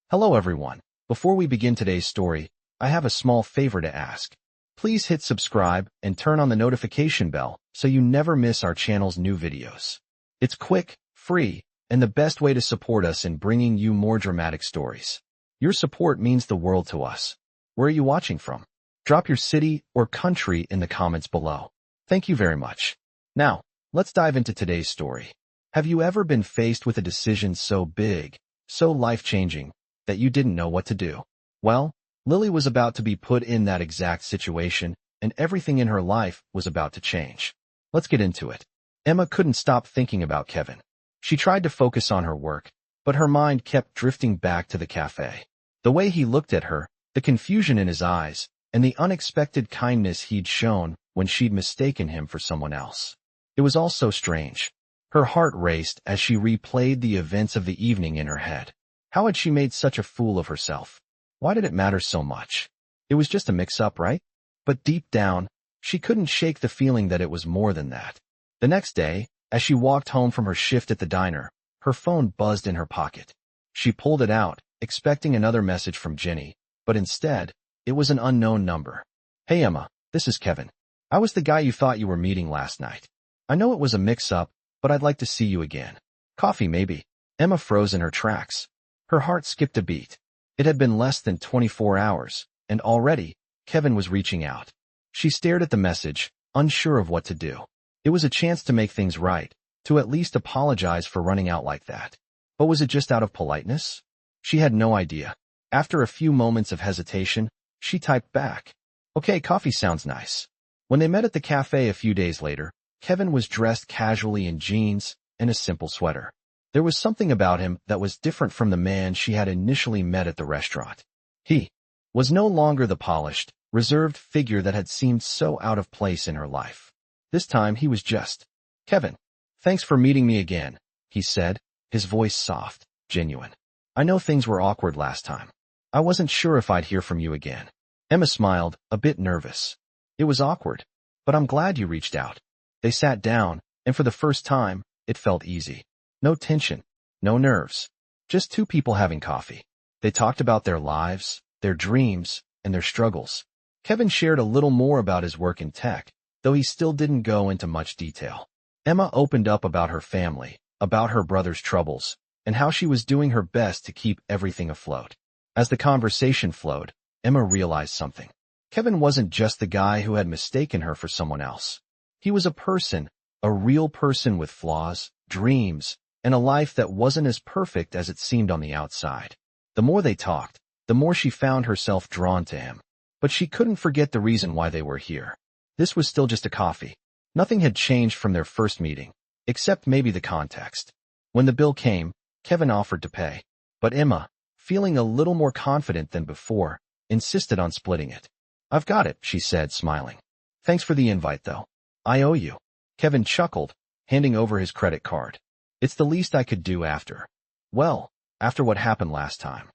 Hello everyone. Before we begin today's story, I have a small favor to ask. Please hit subscribe and turn on the notification bell so you never miss our channel's new videos. It's quick, free, and the best way to support us in bringing you more dramatic stories. Your support means the world to us. Where are you watching from? Drop your city or country in the comments below. Thank you very much. Now, let's dive into today's story. Have you ever been faced with a decision so big, so life-changing, that you didn't know what to do? Well, Lily was about to be put in that exact situation, and everything in her life was about to change. Let's get into it. Emma couldn't stop thinking about Kevin. She tried to focus on her work, but her mind kept drifting back to the cafe. The way he looked at her, the confusion in his eyes, and the unexpected kindness he'd shown when she'd mistaken him for someone else. It was all so strange. Her heart raced as she replayed the events of the evening in her head. How had she made such a fool of herself? Why did it matter so much? It was just a mix-up, right? But deep down, she couldn't shake the feeling that it was more than that. The next day, as she walked home from her shift at the diner, her phone buzzed in her pocket. She pulled it out, expecting another message from Jenny, but instead, it was an unknown number. Hey Emma, this is Kevin. I was the guy you thought you were meeting last night. I know it was a mix-up, but I'd like to see you again. Coffee, maybe? Emma froze in her tracks. Her heart skipped a beat. It had been less than 24 hours, and already, Kevin was reaching out. She stared at the message, unsure of what to do. It was a chance to make things right, to at least apologize for running out like that. But was it just out of politeness? She had no idea. After a few moments of hesitation, she typed back. Okay, coffee sounds nice. When they met at the cafe a few days later, Kevin was dressed casually in jeans and a simple sweater. There was something about him that was different from the man she had initially met at the restaurant. He was no longer the polished, reserved figure that had seemed so out of place in her life. This time he was just, Kevin, thanks for meeting me again, he said, his voice soft, genuine. I know things were awkward last time. I wasn't sure if I'd hear from you again. Emma smiled, a bit nervous. It was awkward, but I'm glad you reached out. They sat down, and for the first time, it felt easy. No tension, no nerves. Just two people having coffee. They talked about their lives, their dreams, and their struggles. Kevin shared a little more about his work in tech, though he still didn't go into much detail. Emma opened up about her family, about her brother's troubles, and how she was doing her best to keep everything afloat. As the conversation flowed, Emma realized something. Kevin wasn't just the guy who had mistaken her for someone else. He was a person, a real person with flaws, dreams, and a life that wasn't as perfect as it seemed on the outside. The more they talked, the more she found herself drawn to him. But she couldn't forget the reason why they were here. This was still just a coffee. Nothing had changed from their first meeting, except maybe the context. When the bill came, Kevin offered to pay. But Emma, feeling a little more confident than before, insisted on splitting it. I've got it, she said, smiling. Thanks for the invite, though. I owe you. Kevin chuckled, handing over his credit card. It's the least I could do after what happened last time.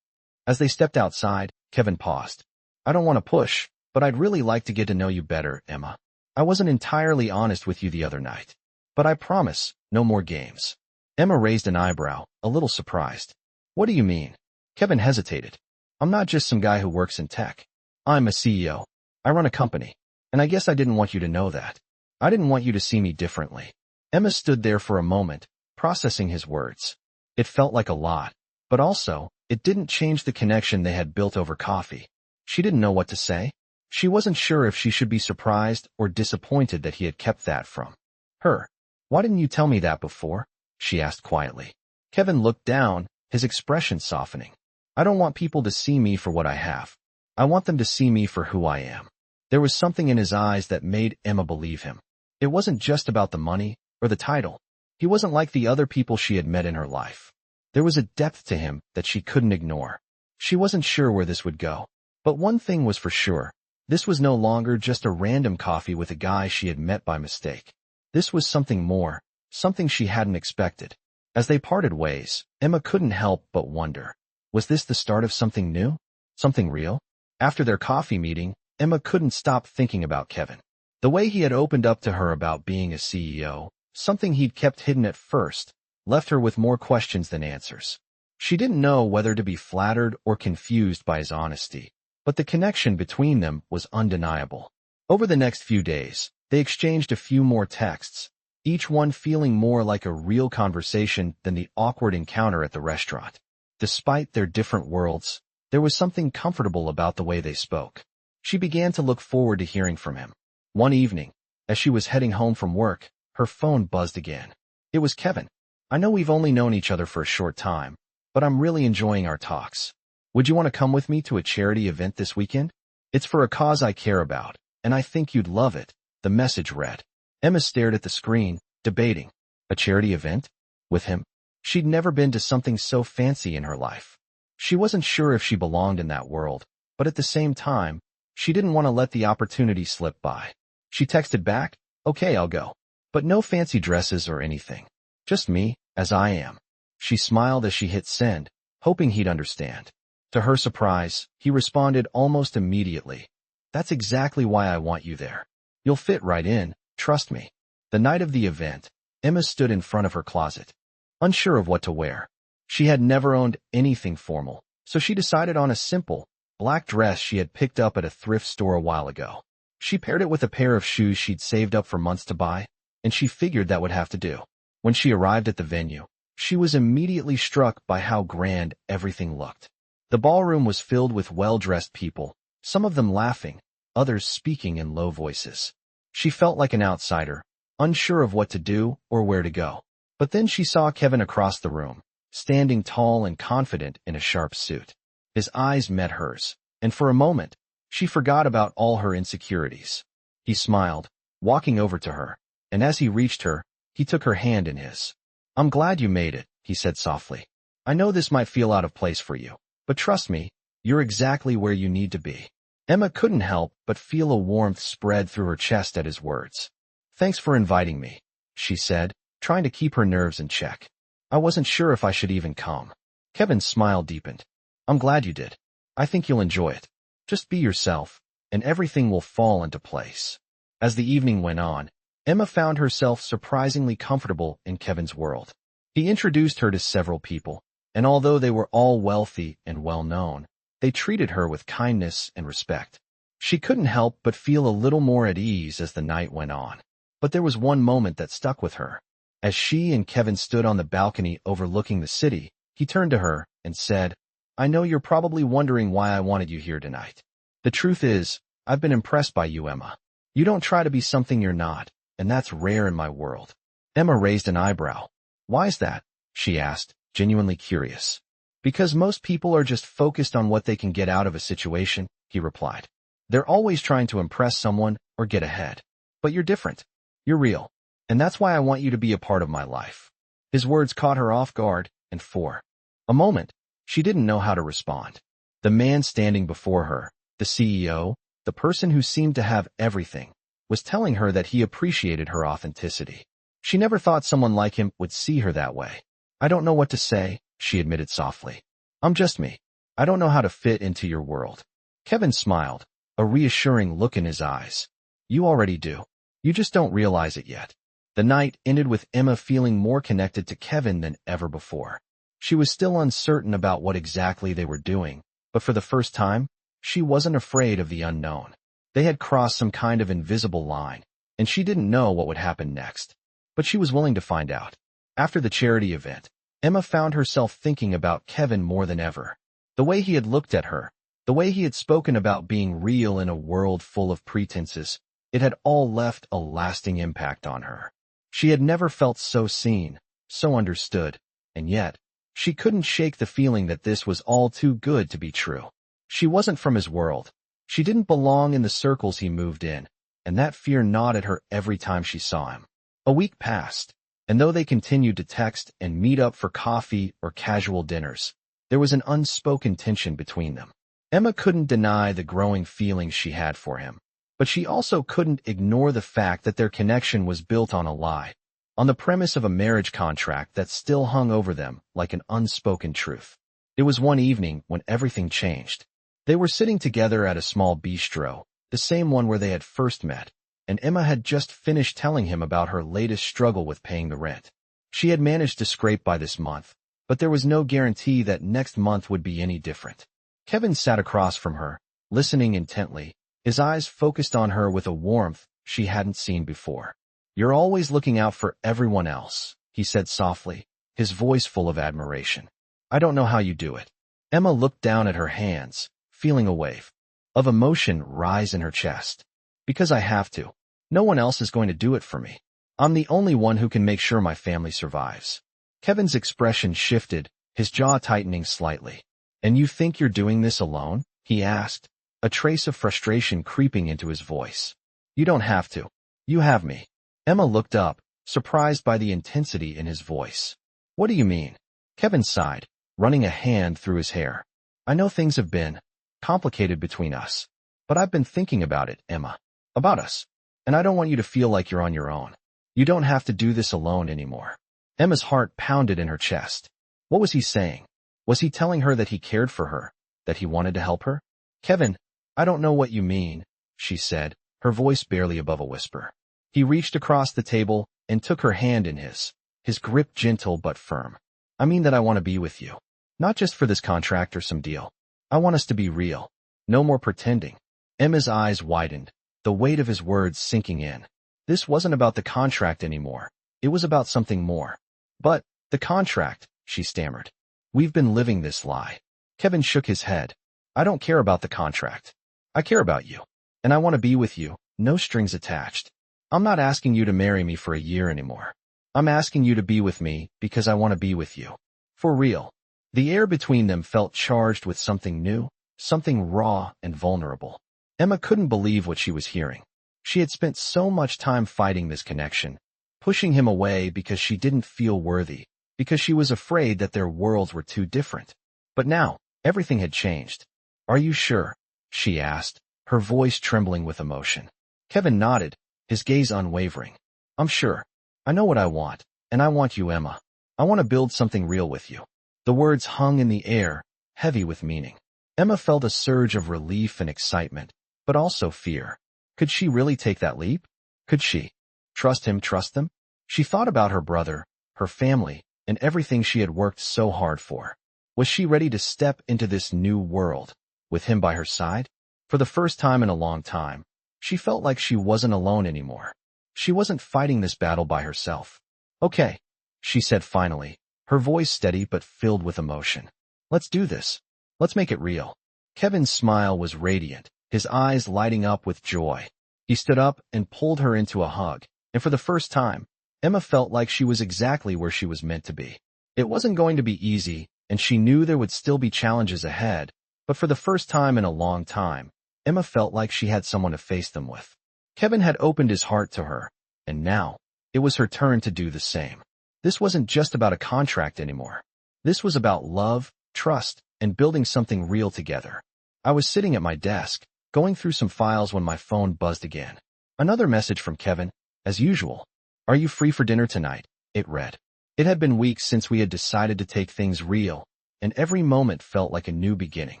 As they stepped outside, Kevin paused. I don't want to push, but I'd really like to get to know you better, Emma. I wasn't entirely honest with you the other night. But I promise, no more games. Emma raised an eyebrow, a little surprised. What do you mean? Kevin hesitated. I'm not just some guy who works in tech. I'm a CEO. I run a company. And I guess I didn't want you to know that. I didn't want you to see me differently. Emma stood there for a moment, processing his words. It felt like a lot, but also, it didn't change the connection they had built over coffee. She didn't know what to say. She wasn't sure if she should be surprised or disappointed that he had kept that from her. Why didn't you tell me that before? She asked quietly. Kevin looked down, his expression softening. I don't want people to see me for what I have. I want them to see me for who I am. There was something in his eyes that made Emma believe him. It wasn't just about the money or the title. He wasn't like the other people she had met in her life. There was a depth to him that she couldn't ignore. She wasn't sure where this would go. But one thing was for sure. This was no longer just a random coffee with a guy she had met by mistake. This was something more, something she hadn't expected. As they parted ways, Emma couldn't help but wonder. Was this the start of something new? Something real? After their coffee meeting, Emma couldn't stop thinking about Kevin. The way he had opened up to her about being a CEO, something he'd kept hidden at first, left her with more questions than answers. She didn't know whether to be flattered or confused by his honesty, but the connection between them was undeniable. Over the next few days, they exchanged a few more texts, each one feeling more like a real conversation than the awkward encounter at the restaurant. Despite their different worlds, there was something comfortable about the way they spoke. She began to look forward to hearing from him. One evening, as she was heading home from work, her phone buzzed again. It was Kevin. "I know we've only known each other for a short time, but I'm really enjoying our talks. Would you want to come with me to a charity event this weekend? It's for a cause I care about, and I think you'd love it," the message read. Emma stared at the screen, debating. A charity event? With him? She'd never been to something so fancy in her life. She wasn't sure if she belonged in that world, but at the same time, she didn't want to let the opportunity slip by. She texted back, "Okay, I'll go. But no fancy dresses or anything. Just me, as I am." She smiled as she hit send, hoping he'd understand. To her surprise, he responded almost immediately. "That's exactly why I want you there. You'll fit right in, trust me." The night of the event, Emma stood in front of her closet, unsure of what to wear. She had never owned anything formal, so she decided on a simple, black dress she had picked up at a thrift store a while ago. She paired it with a pair of shoes she'd saved up for months to buy, and she figured that would have to do. When she arrived at the venue, she was immediately struck by how grand everything looked. The ballroom was filled with well-dressed people, some of them laughing, others speaking in low voices. She felt like an outsider, unsure of what to do or where to go. But then she saw Kevin across the room, standing tall and confident in a sharp suit. His eyes met hers, and for a moment, she forgot about all her insecurities. He smiled, walking over to her, and as he reached her, he took her hand in his. "I'm glad you made it," he said softly. "I know this might feel out of place for you, but trust me, you're exactly where you need to be." Emma couldn't help but feel a warmth spread through her chest at his words. "Thanks for inviting me," she said, trying to keep her nerves in check. "I wasn't sure if I should even come." Kevin's smile deepened. "I'm glad you did. I think you'll enjoy it. Just be yourself, and everything will fall into place." As the evening went on, Emma found herself surprisingly comfortable in Kevin's world. He introduced her to several people, and although they were all wealthy and well-known, they treated her with kindness and respect. She couldn't help but feel a little more at ease as the night went on. But there was one moment that stuck with her. As she and Kevin stood on the balcony overlooking the city, he turned to her and said, "I know you're probably wondering why I wanted you here tonight. The truth is, I've been impressed by you, Emma. You don't try to be something you're not, and that's rare in my world." Emma raised an eyebrow. "Why's that?" she asked, genuinely curious. "Because most people are just focused on what they can get out of a situation," he replied. "They're always trying to impress someone or get ahead. But you're different. You're real, and that's why I want you to be a part of my life." His words caught her off guard, and for a moment, she didn't know how to respond. The man standing before her, the CEO, the person who seemed to have everything, was telling her that he appreciated her authenticity. She never thought someone like him would see her that way. "I don't know what to say," she admitted softly. "I'm just me. I don't know how to fit into your world." Kevin smiled, a reassuring look in his eyes. "You already do. You just don't realize it yet." The night ended with Emma feeling more connected to Kevin than ever before. She was still uncertain about what exactly they were doing, but for the first time, she wasn't afraid of the unknown. They had crossed some kind of invisible line, and she didn't know what would happen next. But she was willing to find out. After the charity event, Emma found herself thinking about Kevin more than ever. The way he had looked at her, the way he had spoken about being real in a world full of pretenses, it had all left a lasting impact on her. She had never felt so seen, so understood, and yet, she couldn't shake the feeling that this was all too good to be true. She wasn't from his world. She didn't belong in the circles he moved in, and that fear gnawed at her every time she saw him. A week passed, and though they continued to text and meet up for coffee or casual dinners, there was an unspoken tension between them. Emma couldn't deny the growing feelings she had for him, but she also couldn't ignore the fact that their connection was built on a lie, on the premise of a marriage contract that still hung over them like an unspoken truth. It was one evening when everything changed. They were sitting together at a small bistro, the same one where they had first met, and Emma had just finished telling him about her latest struggle with paying the rent. She had managed to scrape by this month, but there was no guarantee that next month would be any different. Kevin sat across from her, listening intently, his eyes focused on her with a warmth she hadn't seen before. "You're always looking out for everyone else," he said softly, his voice full of admiration. "I don't know how you do it." Emma looked down at her hands, feeling a wave of emotion rise in her chest. "Because I have to. No one else is going to do it for me. I'm the only one who can make sure my family survives." Kevin's expression shifted, his jaw tightening slightly. "And you think you're doing this alone?" he asked, a trace of frustration creeping into his voice. "You don't have to. You have me." Emma looked up, surprised by the intensity in his voice. "What do you mean?" Kevin sighed, running a hand through his hair. "I know things have been complicated between us, but I've been thinking about it, Emma. About us. And I don't want you to feel like you're on your own. You don't have to do this alone anymore." Emma's heart pounded in her chest. What was he saying? Was he telling her that he cared for her, that he wanted to help her? "Kevin, I don't know what you mean," she said, her voice barely above a whisper. He reached across the table and took her hand in his grip gentle but firm. "I mean that I want to be with you. Not just for this contract or some deal. I want us to be real. No more pretending." Emma's eyes widened, the weight of his words sinking in. This wasn't about the contract anymore. It was about something more. "But, the contract," she stammered. "We've been living this lie." Kevin shook his head. "I don't care about the contract. I care about you. And I want to be with you, no strings attached. I'm not asking you to marry me for a year anymore. I'm asking you to be with me because I want to be with you. For real." The air between them felt charged with something new, something raw and vulnerable. Emma couldn't believe what she was hearing. She had spent so much time fighting this connection, pushing him away because she didn't feel worthy, because she was afraid that their worlds were too different. But now, everything had changed. "Are you sure?" she asked, her voice trembling with emotion. Kevin nodded, his gaze unwavering. "I'm sure. I know what I want, and I want you, Emma. I want to build something real with you." The words hung in the air, heavy with meaning. Emma felt a surge of relief and excitement, but also fear. Could she really take that leap? Could she trust them? She thought about her brother, her family, and everything she had worked so hard for. Was she ready to step into this new world, with him by her side? For the first time in a long time, she felt like she wasn't alone anymore. She wasn't fighting this battle by herself. "Okay," she said finally, her voice steady but filled with emotion. "Let's do this. Let's make it real." Kevin's smile was radiant, his eyes lighting up with joy. He stood up and pulled her into a hug, and for the first time, Emma felt like she was exactly where she was meant to be. It wasn't going to be easy, and she knew there would still be challenges ahead, but for the first time in a long time, Emma felt like she had someone to face them with. Kevin had opened his heart to her, and now, it was her turn to do the same. This wasn't just about a contract anymore. This was about love, trust, and building something real together. I was sitting at my desk, going through some files when my phone buzzed again. Another message from Kevin, as usual. "Are you free for dinner tonight?" it read. It had been weeks since we had decided to take things real, and every moment felt like a new beginning.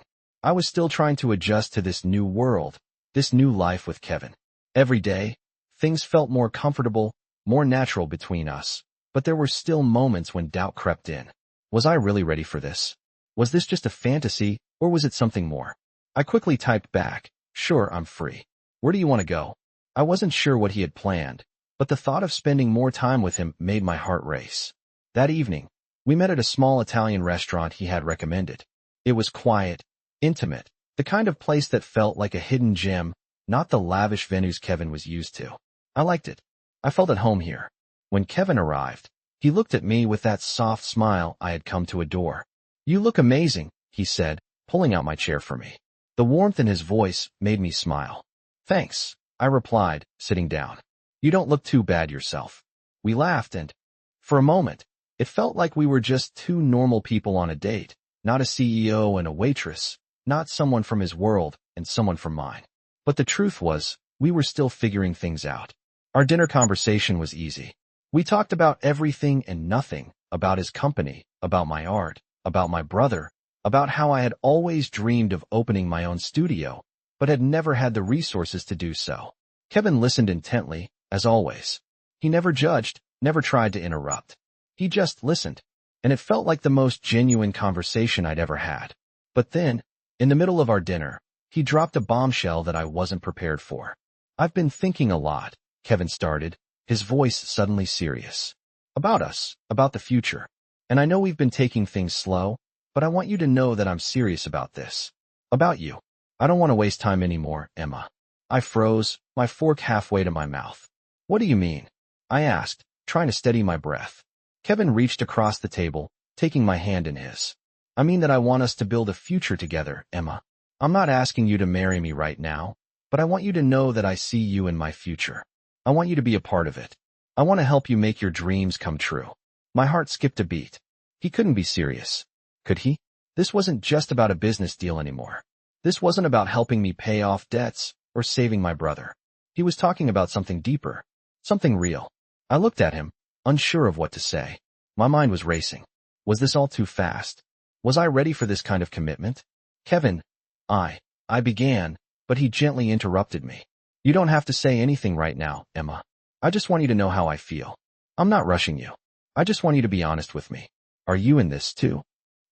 I was still trying to adjust to this new world, this new life with Kevin. Every day, things felt more comfortable, more natural between us, but there were still moments when doubt crept in. Was I really ready for this? Was this just a fantasy, or was it something more? I quickly typed back, "Sure, I'm free. Where do you want to go?" I wasn't sure what he had planned, but the thought of spending more time with him made my heart race. That evening, we met at a small Italian restaurant he had recommended. It was quiet, intimate, the kind of place that felt like a hidden gem, not the lavish venues Kevin was used to. I liked it. I felt at home here. When Kevin arrived, he looked at me with that soft smile I had come to adore. "You look amazing," he said, pulling out my chair for me. The warmth in his voice made me smile. "Thanks," I replied, sitting down. "You don't look too bad yourself." We laughed and, for a moment, it felt like we were just two normal people on a date, not a CEO and a waitress, not someone from his world and someone from mine. But the truth was, we were still figuring things out. Our dinner conversation was easy. We talked about everything and nothing, about his company, about my art, about my brother, about how I had always dreamed of opening my own studio, but had never had the resources to do so. Kevin listened intently, as always. He never judged, never tried to interrupt. He just listened. and it felt like the most genuine conversation I'd ever had. But then, in the middle of our dinner, he dropped a bombshell that I wasn't prepared for. "I've been thinking a lot," Kevin started, his voice suddenly serious. "About us, about the future. And I know we've been taking things slow, but I want you to know that I'm serious about this. About you. I don't want to waste time anymore, Emma." I froze, my fork halfway to my mouth. "What do you mean?" I asked, trying to steady my breath. Kevin reached across the table, taking my hand in his. "I mean that I want us to build a future together, Emma. I'm not asking you to marry me right now, but I want you to know that I see you in my future. I want you to be a part of it. I want to help you make your dreams come true." My heart skipped a beat. He couldn't be serious. Could he? This wasn't just about a business deal anymore. This wasn't about helping me pay off debts or saving my brother. He was talking about something deeper, something real. I looked at him, unsure of what to say. My mind was racing. Was this all too fast? Was I ready for this kind of commitment? "Kevin, I began, but he gently interrupted me. "You don't have to say anything right now, Emma. I just want you to know how I feel. I'm not rushing you. I just want you to be honest with me. Are you in this too?"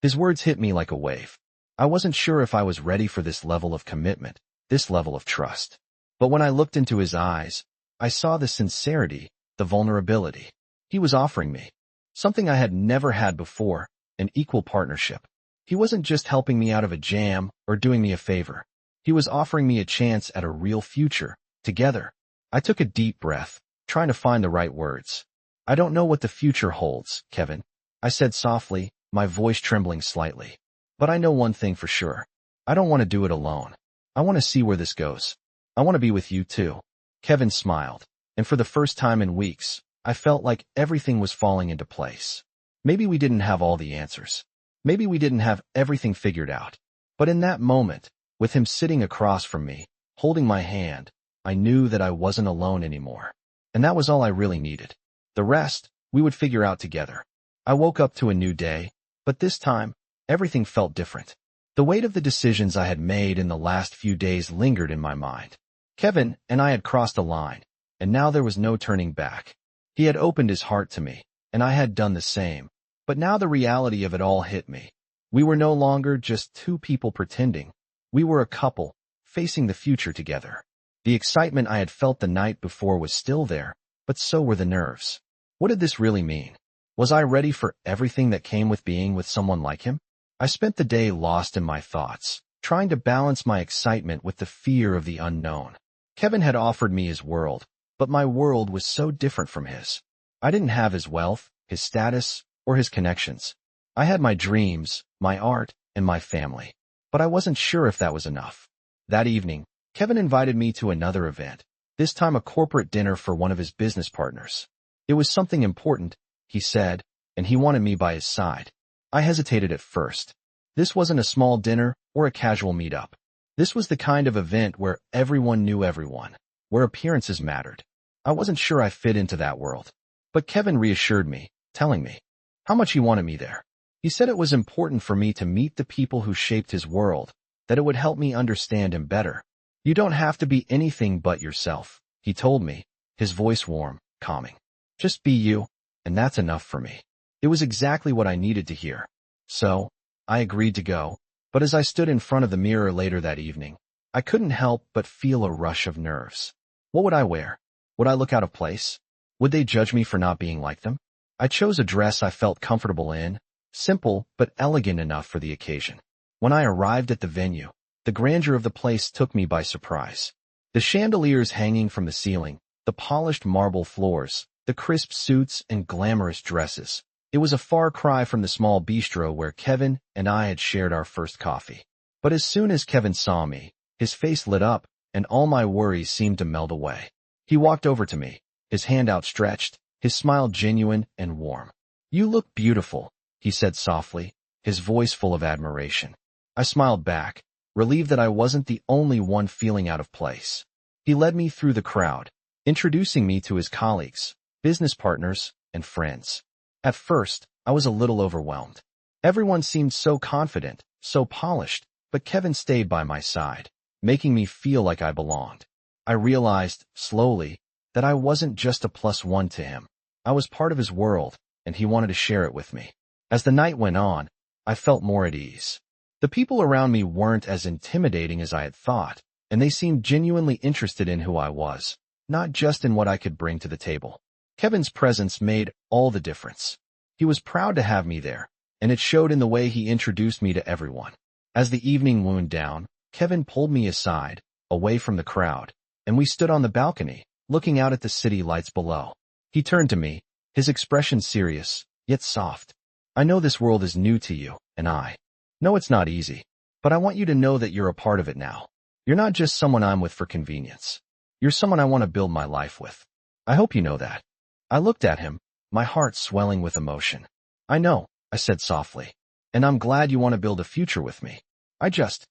His words hit me like a wave. I wasn't sure if I was ready for this level of commitment, this level of trust. But when I looked into his eyes, I saw the sincerity, the vulnerability. He was offering me something I had never had before, an equal partnership. He wasn't just helping me out of a jam or doing me a favor. He was offering me a chance at a real future, together. I took a deep breath, trying to find the right words. "I don't know what the future holds, Kevin," I said softly, my voice trembling slightly. "But I know one thing for sure. I don't want to do it alone. I want to see where this goes. I want to be with you too." Kevin smiled, and for the first time in weeks, I felt like everything was falling into place. Maybe we didn't have all the answers. Maybe we didn't have everything figured out. But in that moment, with him sitting across from me, holding my hand, I knew that I wasn't alone anymore. And that was all I really needed. The rest, we would figure out together. I woke up to a new day, but this time, everything felt different. The weight of the decisions I had made in the last few days lingered in my mind. Kevin and I had crossed a line, and now there was no turning back. He had opened his heart to me, and I had done the same. But now the reality of it all hit me. We were no longer just two people pretending. We were a couple, facing the future together. The excitement I had felt the night before was still there, but so were the nerves. What did this really mean? Was I ready for everything that came with being with someone like him? I spent the day lost in my thoughts, trying to balance my excitement with the fear of the unknown. Kevin had offered me his world, but my world was so different from his. I didn't have his wealth, his status, or his connections. I had my dreams, my art, and my family. But I wasn't sure if that was enough. That evening, Kevin invited me to another event, this time a corporate dinner for one of his business partners. It was something important, he said, and he wanted me by his side. I hesitated at first. This wasn't a small dinner or a casual meetup. This was the kind of event where everyone knew everyone, where appearances mattered. I wasn't sure I fit into that world. But Kevin reassured me, telling me how much he wanted me there. He said it was important for me to meet the people who shaped his world, that it would help me understand him better. "You don't have to be anything but yourself," he told me, his voice warm, calming. "Just be you, and that's enough for me." It was exactly what I needed to hear. So, I agreed to go, but as I stood in front of the mirror later that evening, I couldn't help but feel a rush of nerves. What would I wear? Would I look out of place? Would they judge me for not being like them? I chose a dress I felt comfortable in, simple but elegant enough for the occasion. When I arrived at the venue, the grandeur of the place took me by surprise. The chandeliers hanging from the ceiling, the polished marble floors, the crisp suits and glamorous dresses. It was a far cry from the small bistro where Kevin and I had shared our first coffee. But as soon as Kevin saw me, his face lit up, and all my worries seemed to melt away. He walked over to me, his hand outstretched, his smile genuine and warm. "You look beautiful," he said softly, his voice full of admiration. I smiled back, relieved that I wasn't the only one feeling out of place. He led me through the crowd, introducing me to his colleagues, business partners, and friends. At first, I was a little overwhelmed. Everyone seemed so confident, so polished, but Kevin stayed by my side, making me feel like I belonged. I realized, slowly, that I wasn't just a plus one to him. I was part of his world, and he wanted to share it with me. As the night went on, I felt more at ease. The people around me weren't as intimidating as I had thought, and they seemed genuinely interested in who I was, not just in what I could bring to the table. Kevin's presence made all the difference. He was proud to have me there, and it showed in the way he introduced me to everyone. As the evening wound down, Kevin pulled me aside, away from the crowd, and we stood on the balcony, looking out at the city lights below. He turned to me, his expression serious, yet soft. I know this world is new to you, and I know it's not easy, but I want you to know that you're a part of it now. You're not just someone I'm with for convenience. You're someone I want to build my life with. I hope you know that. I looked at him, my heart swelling with emotion. I know, I said softly, and I'm glad you want to build a future with me. I just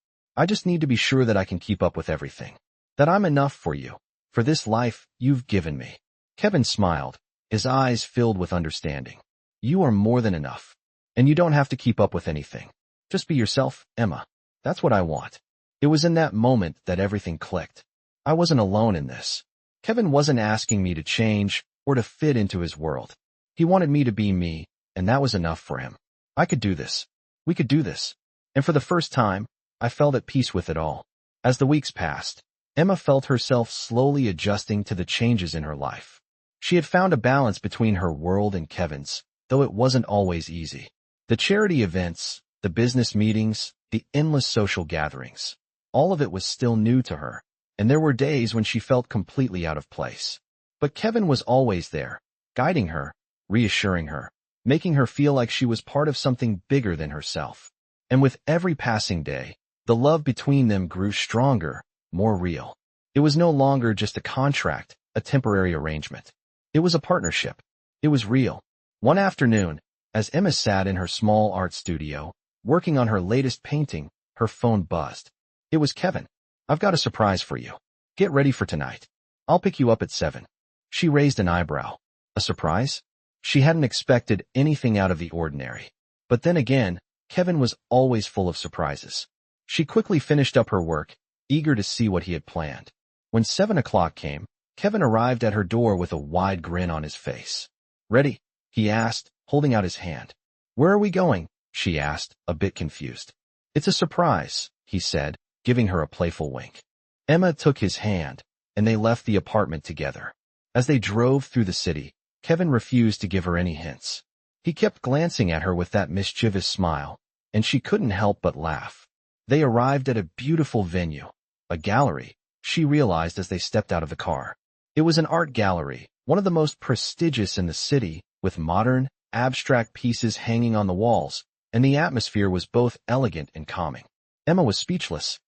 need to be sure that I can keep up with everything. That I'm enough for you, for this life you've given me. Kevin smiled, his eyes filled with understanding. You are more than enough, and you don't have to keep up with anything. Just be yourself, Emma. That's what I want. It was in that moment that everything clicked. I wasn't alone in this. Kevin wasn't asking me to change or to fit into his world. He wanted me to be me, and that was enough for him. I could do this. We could do this. And for the first time, I felt at peace with it all. As the weeks passed, Emma felt herself slowly adjusting to the changes in her life. She had found a balance between her world and Kevin's, though it wasn't always easy. The charity events, the business meetings, the endless social gatherings, all of it was still new to her, and there were days when she felt completely out of place. But Kevin was always there, guiding her, reassuring her, making her feel like she was part of something bigger than herself. And with every passing day, the love between them grew stronger, more real. It was no longer just a contract, a temporary arrangement. It was a partnership. It was real. One afternoon, as Emma sat in her small art studio, working on her latest painting, her phone buzzed. It was Kevin. I've got a surprise for you. Get ready for tonight. I'll pick you up at 7. She raised an eyebrow. A surprise? She hadn't expected anything out of the ordinary. But then again, Kevin was always full of surprises. She quickly finished up her work, eager to see what he had planned. When 7 o'clock came, Kevin arrived at her door with a wide grin on his face. Ready? He asked, holding out his hand. Where are we going? She asked, a bit confused. It's a surprise, he said, giving her a playful wink. Emma took his hand, and they left the apartment together. As they drove through the city, Kevin refused to give her any hints. He kept glancing at her with that mischievous smile, and she couldn't help but laugh. They arrived at a beautiful venue, a gallery, she realized as they stepped out of the car. It was an art gallery, one of the most prestigious in the city, with modern, abstract pieces hanging on the walls, and the atmosphere was both elegant and calming. Emma was speechless.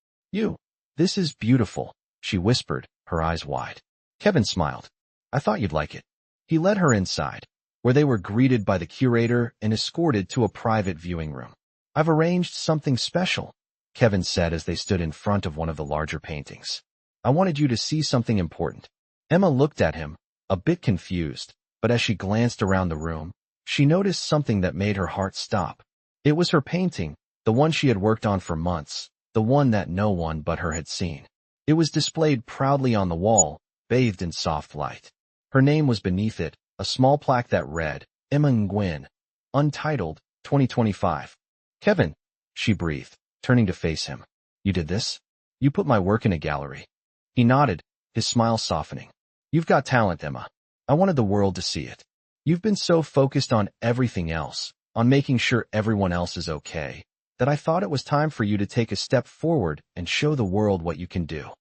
This is beautiful, she whispered, her eyes wide. Kevin smiled. I thought you'd like it. He led her inside, where they were greeted by the curator and escorted to a private viewing room. I've arranged something special, Kevin said as they stood in front of one of the larger paintings. I wanted you to see something important. Emma looked at him, a bit confused, but as she glanced around the room, she noticed something that made her heart stop. It was her painting, the one she had worked on for months, the one that no one but her had seen. It was displayed proudly on the wall, bathed in soft light. Her name was beneath it, a small plaque that read, Emma Nguyen, Untitled, 2025. Kevin, she breathed, turning to face him. You did this? You put my work in a gallery. He nodded, his smile softening. You've got talent, Emma. I wanted the world to see it. You've been so focused on everything else, on making sure everyone else is okay, that I thought it was time for you to take a step forward and show the world what you can do.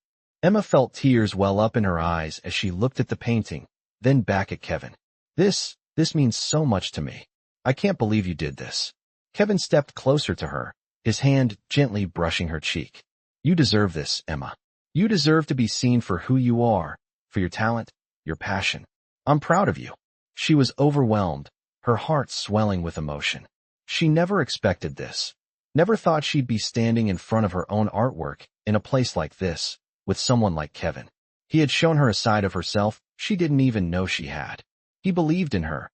Emma felt tears well up in her eyes as she looked at the painting, then back at Kevin. This means so much to me. I can't believe you did this. Kevin stepped closer to her, his hand gently brushing her cheek. You deserve this, Emma. You deserve to be seen for who you are, for your talent, your passion. I'm proud of you. She was overwhelmed, her heart swelling with emotion. She never expected this. Never thought she'd be standing in front of her own artwork in a place like this, with someone like Kevin. He had shown her a side of herself she didn't even know she had. He believed in her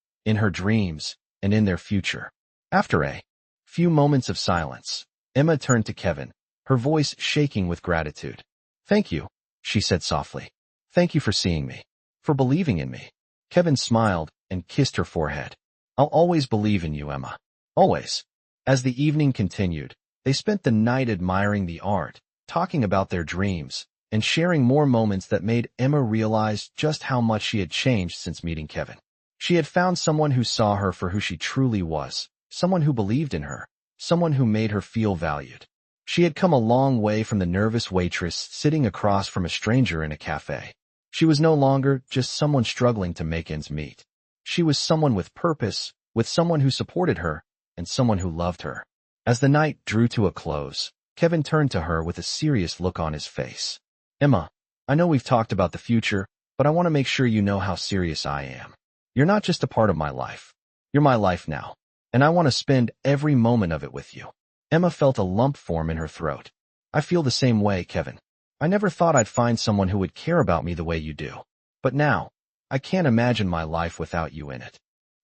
dreams, and in their future. After a few moments of silence, Emma turned to Kevin, her voice shaking with gratitude. Thank you, she said softly. Thank you for seeing me, for believing in me. Kevin smiled and kissed her forehead. I'll always believe in you, Emma. Always. As the evening continued, they spent the night admiring the art, talking about their dreams, and sharing more moments that made Emma realize just how much she had changed since meeting Kevin. She had found someone who saw her for who she truly was, someone who believed in her, someone who made her feel valued. She had come a long way from the nervous waitress sitting across from a stranger in a cafe. She was no longer just someone struggling to make ends meet. She was someone with purpose, with someone who supported her, and someone who loved her. As the night drew to a close, Kevin turned to her with a serious look on his face. Emma, I know we've talked about the future, but I want to make sure you know how serious I am. You're not just a part of my life. You're my life now, and I want to spend every moment of it with you. Emma felt a lump form in her throat. I feel the same way, Kevin. I never thought I'd find someone who would care about me the way you do. But now, I can't imagine my life without you in it.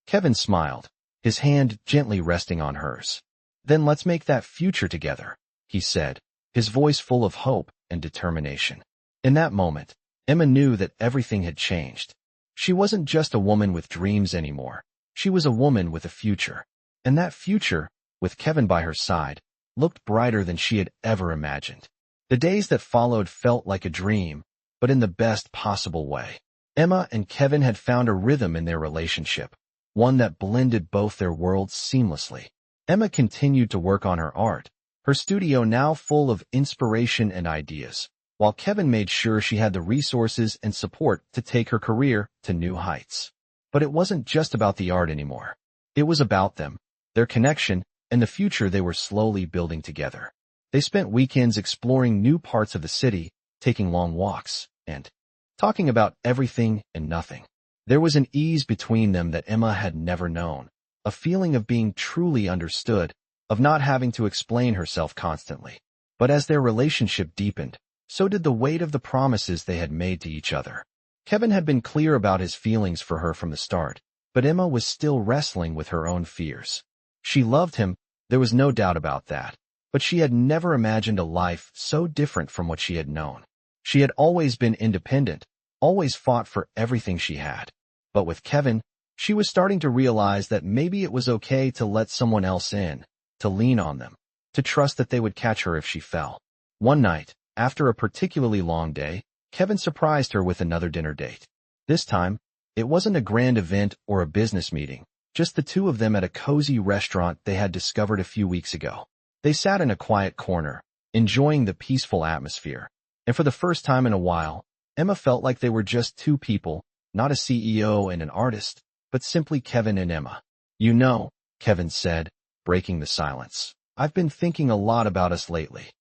Kevin smiled, his hand gently resting on hers. Then let's make that future together, he said, his voice full of hope and determination. In that moment, Emma knew that everything had changed. She wasn't just a woman with dreams anymore. She was a woman with a future. And that future, with Kevin by her side, looked brighter than she had ever imagined. The days that followed felt like a dream, but in the best possible way. Emma and Kevin had found a rhythm in their relationship, one that blended both their worlds seamlessly. Emma continued to work on her art, her studio now full of inspiration and ideas, while Kevin made sure she had the resources and support to take her career to new heights. But it wasn't just about the art anymore. It was about them, their connection, and the future they were slowly building together. They spent weekends exploring new parts of the city, taking long walks, and talking about everything and nothing. There was an ease between them that Emma had never known, a feeling of being truly understood, of not having to explain herself constantly. But as their relationship deepened, so did the weight of the promises they had made to each other. Kevin had been clear about his feelings for her from the start, but Emma was still wrestling with her own fears. She loved him, there was no doubt about that, but she had never imagined a life so different from what she had known. She had always been independent, always fought for everything she had. But with Kevin, she was starting to realize that maybe it was okay to let someone else in, to lean on them, to trust that they would catch her if she fell. One night, after a particularly long day, Kevin surprised her with another dinner date. This time, it wasn't a grand event or a business meeting, just the two of them at a cozy restaurant they had discovered a few weeks ago. They sat in a quiet corner, enjoying the peaceful atmosphere, and for the first time in a while, Emma felt like they were just two people, not a CEO and an artist, but simply Kevin and Emma. You know, Kevin said, breaking the silence, I've been thinking a lot about us lately.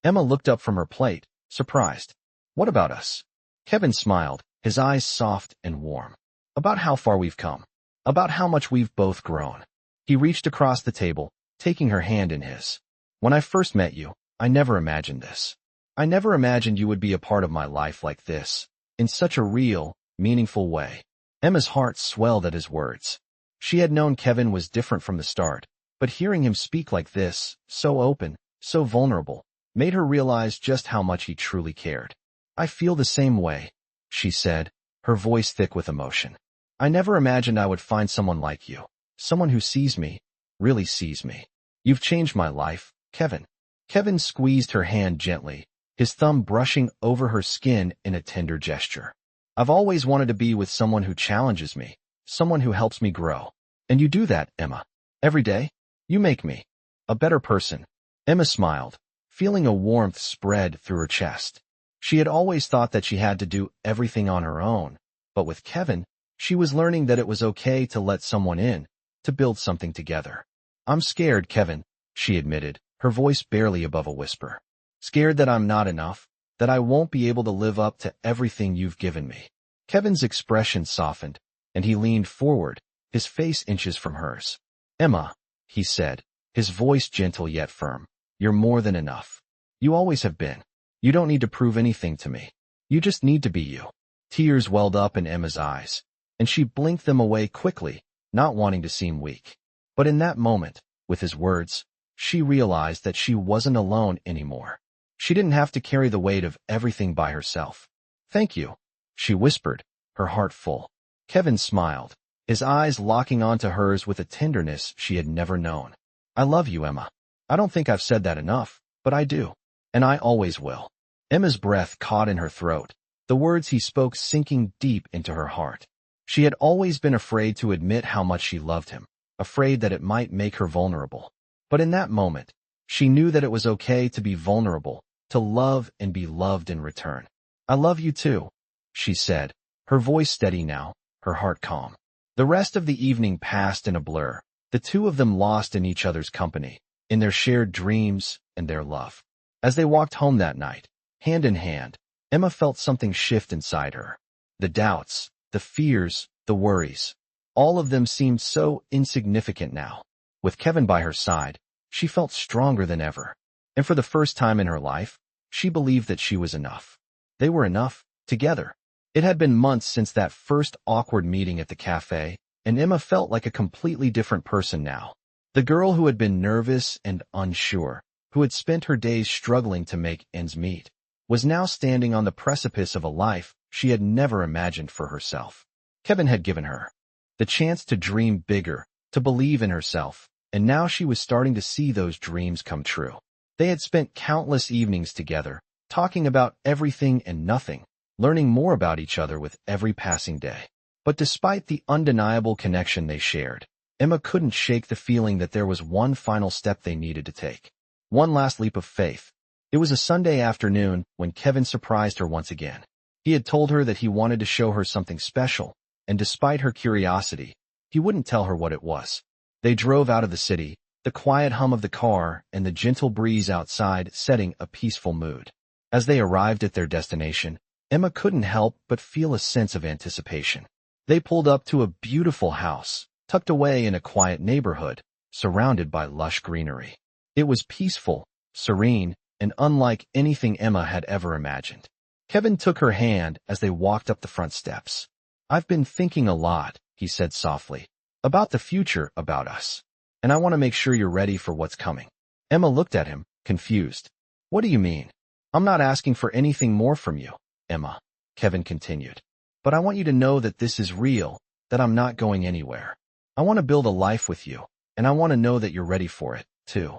Emma looked up from her plate, surprised. What about us? Kevin smiled, his eyes soft and warm. About how far we've come. About how much we've both grown. He reached across the table, taking her hand in his. When I first met you, I never imagined this. I never imagined you would be a part of my life like this, in such a real, meaningful way. Emma's heart swelled at his words. She had known Kevin was different from the start, but hearing him speak like this, so open, so vulnerable, made her realize just how much he truly cared. I feel the same way, she said, her voice thick with emotion. I never imagined I would find someone like you, someone who sees me, really sees me. You've changed my life, Kevin. Kevin squeezed her hand gently, his thumb brushing over her skin in a tender gesture. I've always wanted to be with someone who challenges me, someone who helps me grow. And you do that, Emma. Every day, you make me a better person. Emma smiled, feeling a warmth spread through her chest. She had always thought that she had to do everything on her own, but with Kevin, she was learning that it was okay to let someone in, to build something together. I'm scared, Kevin, she admitted, her voice barely above a whisper. Scared that I'm not enough, that I won't be able to live up to everything you've given me. Kevin's expression softened, and he leaned forward, his face inches from hers. Emma, he said, his voice gentle yet firm, you're more than enough. You always have been. You don't need to prove anything to me. You just need to be you. Tears welled up in Emma's eyes, and she blinked them away quickly, not wanting to seem weak. But in that moment, with his words, she realized that she wasn't alone anymore. She didn't have to carry the weight of everything by herself. Thank you, she whispered, her heart full. Kevin smiled, his eyes locking onto hers with a tenderness she had never known. I love you, Emma. I don't think I've said that enough, but I do. And I always will. Emma's breath caught in her throat, the words he spoke sinking deep into her heart. She had always been afraid to admit how much she loved him, afraid that it might make her vulnerable. But in that moment, she knew that it was okay to be vulnerable, to love and be loved in return. I love you too, she said, her voice steady now, her heart calm. The rest of the evening passed in a blur, the two of them lost in each other's company, in their shared dreams and their love. As they walked home that night, hand in hand, Emma felt something shift inside her. The doubts, the fears, the worries, all of them seemed so insignificant now. With Kevin by her side, she felt stronger than ever. And for the first time in her life, she believed that she was enough. They were enough, together. It had been months since that first awkward meeting at the cafe, and Emma felt like a completely different person now. The girl who had been nervous and unsure, who had spent her days struggling to make ends meet, was now standing on the precipice of a life she had never imagined for herself. Kevin had given her the chance to dream bigger, to believe in herself, and now she was starting to see those dreams come true. They had spent countless evenings together, talking about everything and nothing, learning more about each other with every passing day. But despite the undeniable connection they shared, Emma couldn't shake the feeling that there was one final step they needed to take. One last leap of faith. It was a Sunday afternoon when Kevin surprised her once again. He had told her that he wanted to show her something special, and despite her curiosity, he wouldn't tell her what it was. They drove out of the city, the quiet hum of the car and the gentle breeze outside setting a peaceful mood. As they arrived at their destination, Emma couldn't help but feel a sense of anticipation. They pulled up to a beautiful house, tucked away in a quiet neighborhood, surrounded by lush greenery. It was peaceful, serene, and unlike anything Emma had ever imagined. Kevin took her hand as they walked up the front steps. "I've been thinking a lot," he said softly, "about the future, about us. And I want to make sure you're ready for what's coming." Emma looked at him, confused. "What do you mean?" "I'm not asking for anything more from you, Emma," Kevin continued. "But I want you to know that this is real, that I'm not going anywhere. I want to build a life with you, and I want to know that you're ready for it, too."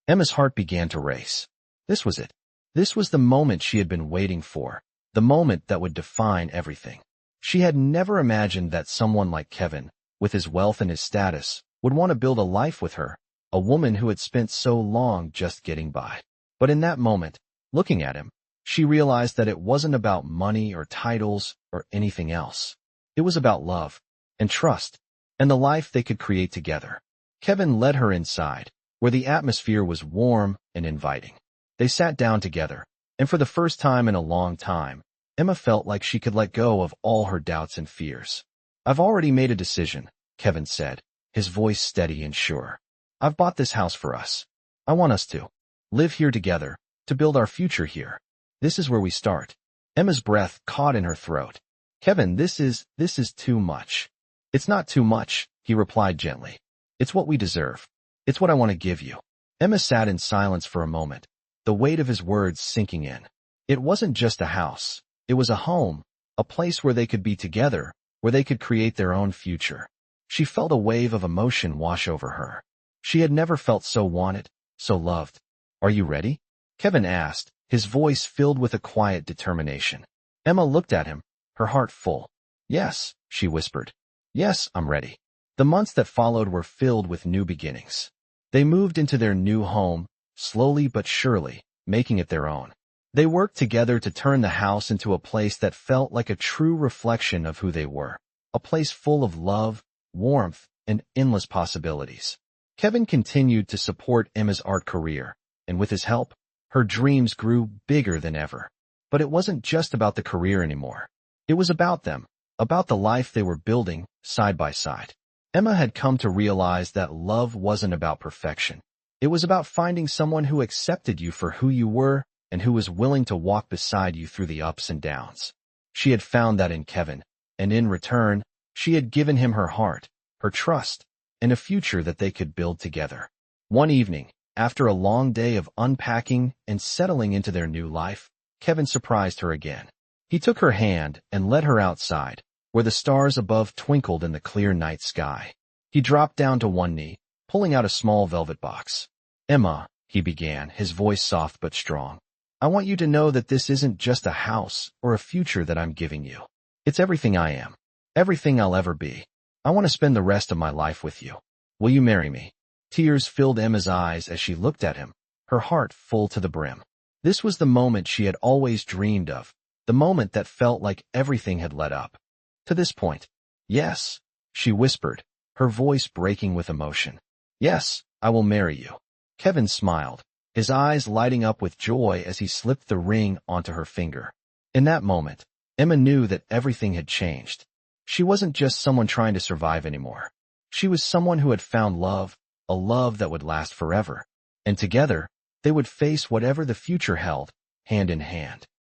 Emma's heart began to race. This was it. This was the moment she had been waiting for, the moment that would define everything. She had never imagined that someone like Kevin, with his wealth and his status, would want to build a life with her, a woman who had spent so long just getting by. But in that moment, looking at him, she realized that it wasn't about money or titles or anything else. It was about love and trust and the life they could create together. Kevin led her inside, where the atmosphere was warm and inviting. They sat down together, and for the first time in a long time, Emma felt like she could let go of all her doubts and fears. "I've already made a decision," Kevin said, his voice steady and sure. "I've bought this house for us. I want us to live here together, to build our future here. This is where we start." Emma's breath caught in her throat. "Kevin, this is too much." "It's not too much," he replied gently. "It's what we deserve. It's what I want to give you." Emma sat in silence for a moment, the weight of his words sinking in. It wasn't just a house. It was a home, a place where they could be together, where they could create their own future. She felt a wave of emotion wash over her. She had never felt so wanted, so loved. "Are you ready?" Kevin asked, his voice filled with a quiet determination. Emma looked at him, her heart full. "Yes," she whispered. "Yes, I'm ready." The months that followed were filled with new beginnings. They moved into their new home, slowly but surely, making it their own. They worked together to turn the house into a place that felt like a true reflection of who they were, a place full of love, warmth, and endless possibilities. Kevin continued to support Emma's art career, and with his help, her dreams grew bigger than ever. But it wasn't just about the career anymore. It was about them, about the life they were building, side by side. Emma had come to realize that love wasn't about perfection. It was about finding someone who accepted you for who you were and who was willing to walk beside you through the ups and downs. She had found that in Kevin, and in return, she had given him her heart, her trust, and a future that they could build together. One evening, after a long day of unpacking and settling into their new life, Kevin surprised her again. He took her hand and led her outside, where the stars above twinkled in the clear night sky. He dropped down to one knee, pulling out a small velvet box. "Emma," he began, his voice soft but strong. "I want you to know that this isn't just a house or a future that I'm giving you. It's everything I am. Everything I'll ever be. I want to spend the rest of my life with you. Will you marry me?" Tears filled Emma's eyes as she looked at him, her heart full to the brim. This was the moment she had always dreamed of, the moment that felt like everything had led up to this point. "Yes," she whispered, her voice breaking with emotion. "Yes, I will marry you." Kevin smiled, his eyes lighting up with joy as he slipped the ring onto her finger. In that moment, Emma knew that everything had changed. She wasn't just someone trying to survive anymore. She was someone who had found love, a love that would last forever. And together, they would face whatever the future held, hand in hand.